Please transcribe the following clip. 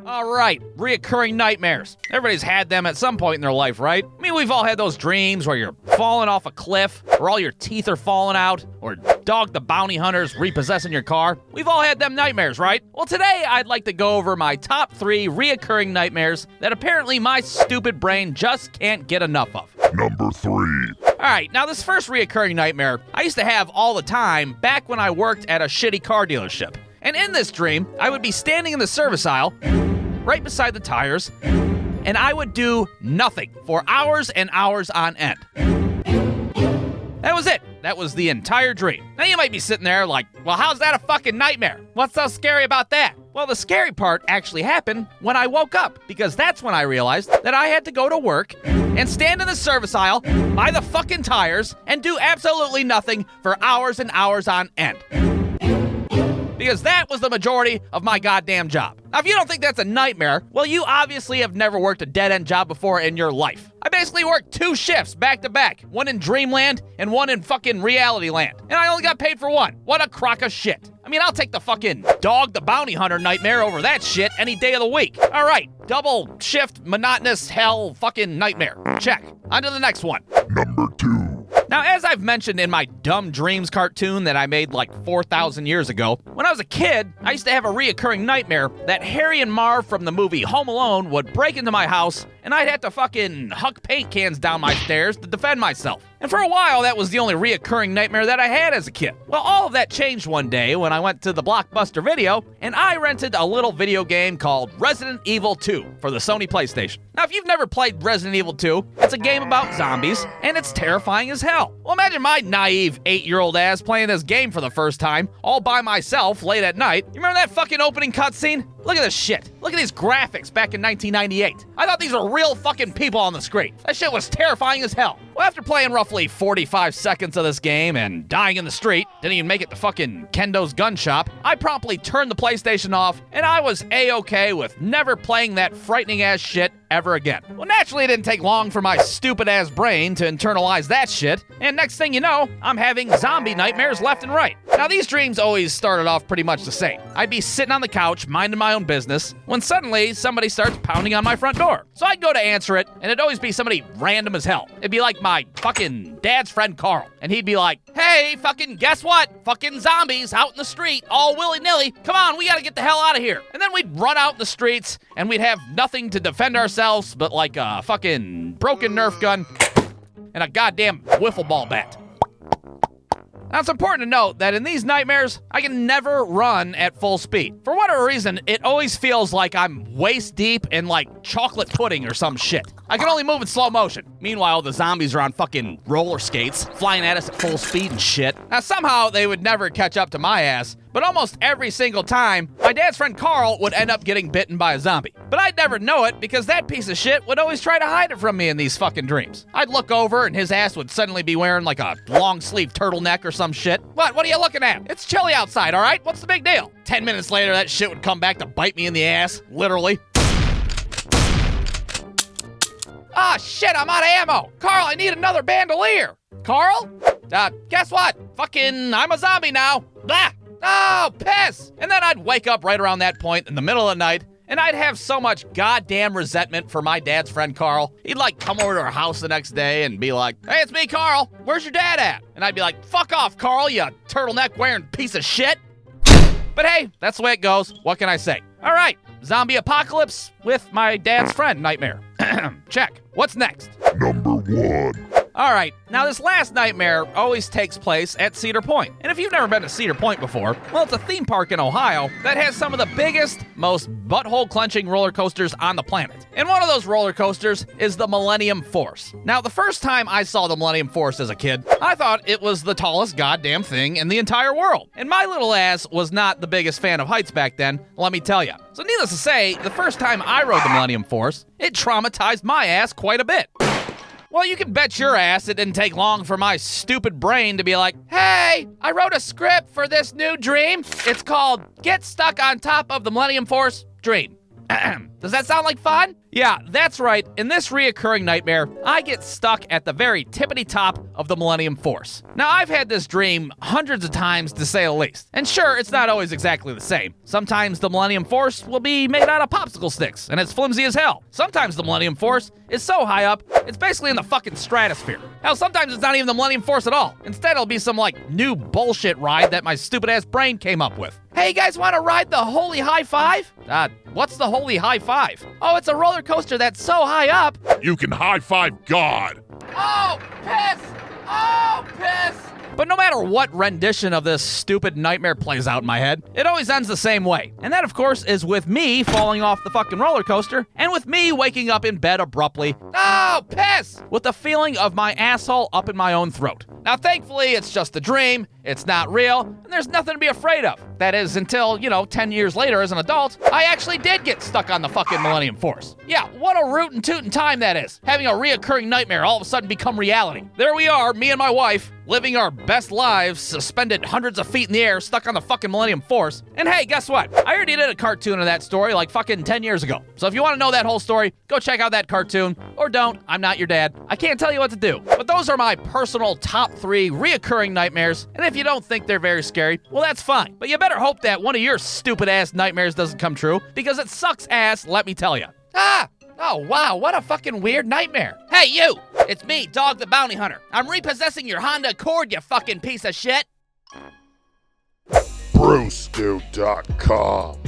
All right, reoccurring nightmares. Everybody's had them at some point in their life, right? I mean, we've all had those dreams where you're falling off a cliff, or all your teeth are falling out, or Dog the Bounty Hunter's repossessing your car. We've all had them nightmares, right? Well, today I'd like to go over my top 3 reoccurring nightmares that apparently my stupid brain just can't get enough of. Number 3. Alright, now this first reoccurring nightmare I used to have all the time back when I worked at a shitty car dealership. And in this dream, I would be standing in the service aisle, right beside the tires, and I would do nothing for hours and hours on end. That was it. That was the entire dream. Now you might be sitting there like, well, how's that a fucking nightmare? What's so scary about that? Well, the scary part actually happened when I woke up, because that's when I realized that I had to go to work and stand in the service aisle by the fucking tires and do absolutely nothing for hours and hours on end. Because that was the majority of my goddamn job. Now, if you don't think that's a nightmare, well, you obviously have never worked a dead-end job before in your life. I basically worked 2 shifts back-to-back, one in Dreamland and one in fucking Reality Land. And I only got paid for one. What a crock of shit. I mean, I'll take the fucking Dog the Bounty Hunter nightmare over that shit any day of the week. All right, double shift, monotonous hell fucking nightmare. Check. On to the next one. Number 2. Now, as I've mentioned in my Dumb Dreams cartoon that I made like 4,000 years ago, when I was a kid, I used to have a reoccurring nightmare that Harry and Marv from the movie Home Alone would break into my house and I'd have to fucking huck paint cans down my stairs to defend myself. And for a while, that was the only reoccurring nightmare that I had as a kid. Well, all of that changed one day when I went to the Blockbuster Video and I rented a little video game called Resident Evil 2 for the Sony PlayStation. Now, if you've never played Resident Evil 2, it's a game about zombies, and it's terrifying as hell. Well, imagine my naive 8-year-old ass playing this game for the first time, all by myself, late at night. You remember that fucking opening cutscene? Look at this shit. Look at these graphics back in 1998. I thought these were real fucking people on the screen. That shit was terrifying as hell. Well, after playing roughly 45 seconds of this game and dying in the street, didn't even make it to fucking Kendo's gun shop, I promptly turned the PlayStation off, and I was A-okay with never playing that frightening-ass shit ever again. Well, naturally, it didn't take long for my stupid-ass brain to internalize that shit, and next thing you know, I'm having zombie nightmares left and right. Now, these dreams always started off pretty much the same. I'd be sitting on the couch, minding my own business, when suddenly somebody starts pounding on my front door. So I'd go to answer it, and it'd always be somebody random as hell. It'd be like my fucking dad's friend Carl, and he'd be like, hey, fucking guess what? Fucking zombies out in the street, all willy-nilly. Come on, we gotta get the hell out of here. And then we'd run out in the streets, and we'd have nothing to defend ourselves but like a fucking broken Nerf gun and a goddamn wiffle ball bat. Now, it's important to note that in these nightmares, I can never run at full speed. For whatever reason, it always feels like I'm waist deep in like chocolate pudding or some shit. I can only move in slow motion. Meanwhile, the zombies are on fucking roller skates, flying at us at full speed and shit. Now, somehow they would never catch up to my ass, but almost every single time, my dad's friend Carl would end up getting bitten by a zombie. But I'd never know it because that piece of shit would always try to hide it from me in these fucking dreams. I'd look over and his ass would suddenly be wearing like a long sleeve turtleneck or some shit. What are you looking at? It's chilly outside, all right? What's the big deal? 10 minutes later, that shit would come back to bite me in the ass, literally. Ah, shit, I'm out of ammo. Carl, I need another bandolier. Carl? Guess what? Fucking, I'm a zombie now. Blah. Oh, piss! And then I'd wake up right around that point in the middle of the night, and I'd have so much goddamn resentment for my dad's friend Carl. He'd like come over to our house the next day and be like, hey, it's me, Carl. Where's your dad at? And I'd be like, fuck off, Carl, you turtleneck wearing piece of shit. But hey, that's the way it goes. What can I say? All right, zombie apocalypse with my dad's friend nightmare. Check. What's next? Number 1. All right, now this last nightmare always takes place at Cedar Point. And if you've never been to Cedar Point before, well, it's a theme park in Ohio that has some of the biggest, most butthole-clenching roller coasters on the planet. And one of those roller coasters is the Millennium Force. Now, the first time I saw the Millennium Force as a kid, I thought it was the tallest goddamn thing in the entire world. And my little ass was not the biggest fan of heights back then, let me tell you. So needless to say, the first time I rode the Millennium Force, it traumatized my ass quite a bit. Well, you can bet your ass it didn't take long for my stupid brain to be like, hey, I wrote a script for this new dream. It's called Get Stuck on Top of the Millennium Force Dream. Does that sound like fun? Yeah, that's right. In this reoccurring nightmare, I get stuck at the very tippity top of the Millennium Force. Now, I've had this dream hundreds of times, to say the least. And sure, it's not always exactly the same. Sometimes the Millennium Force will be made out of popsicle sticks, and it's flimsy as hell. Sometimes the Millennium Force is so high up, it's basically in the fucking stratosphere. Hell, sometimes it's not even the Millennium Force at all. Instead, it'll be some, new bullshit ride that my stupid-ass brain came up with. Hey, you guys want to ride the Holy High Five? What's the Holy High Five? Oh, it's a roller coaster that's so high up. You can high-five God. Oh, piss! Oh, piss! But no matter what rendition of this stupid nightmare plays out in my head, it always ends the same way. And that, of course, is with me falling off the fucking roller coaster and with me waking up in bed abruptly. Oh, piss! With the feeling of my asshole up in my own throat. Now, thankfully, it's just a dream, it's not real, and there's nothing to be afraid of. That is, until, 10 years later as an adult, I actually did get stuck on the fucking Millennium Force. Yeah, what a rootin' tootin' time that is. Having a reoccurring nightmare all of a sudden become reality. There we are, me and my wife, living our best lives, suspended hundreds of feet in the air, stuck on the fucking Millennium Force. And hey, guess what? I already did a cartoon of that story like fucking 10 years ago. So if you want to know that whole story, go check out that cartoon. Or don't, I'm not your dad. I can't tell you what to do. But those are my personal top 3 reoccurring nightmares. And if you don't think they're very scary, well, that's fine. But you better hope that one of your stupid ass nightmares doesn't come true, because it sucks ass, let me tell you. Oh, wow, what a fucking weird nightmare. Hey, you! It's me, Dog the Bounty Hunter. I'm repossessing your Honda Accord, you fucking piece of shit. brewstew.com